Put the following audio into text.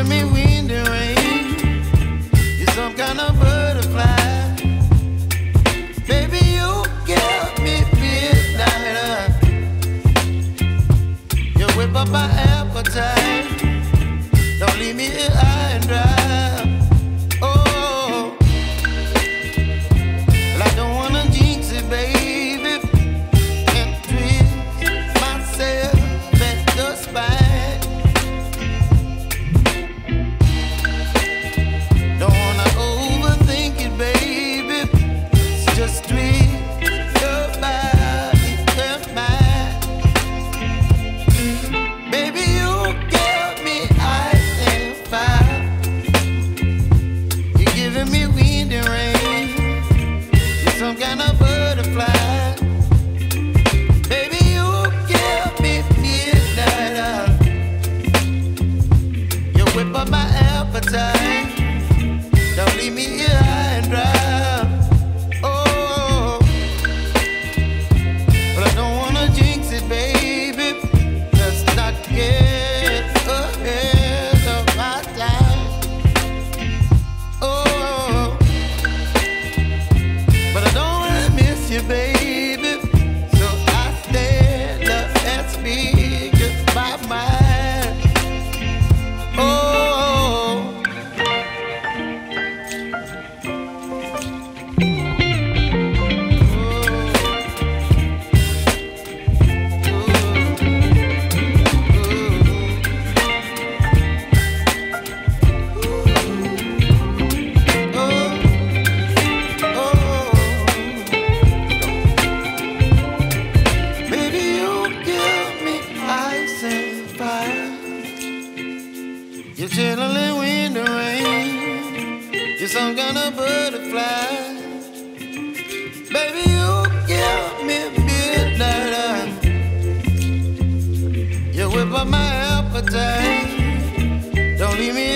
giving me wind and rain. You're some kind of butterfly. Baby, you give me midnight. You whip up my appetite. Don't leave me here high and dry. Oh, well, I don't wanna jinx it, baby, and twist myself at the spine. Don't wanna overthink it, baby. It's just twist your body and mine. Baby, you give me ice and fire. You're giving me wind and rain. You're some kind of butterfly. Baby, you give me midnight. You whip up my appetite. Don't leave me here high and dry. Oh, but I don't wanna jinx it, baby. Let's not get ahead of my time. Oh, but I don't wanna miss you, baby. So I stand up and speak just my mind. Oh. Baby, you give me ice and fire. You're chilling wind and rain. You're some kind of butterfly. Baby, you give me midnight. You whip up my appetite. Don't leave me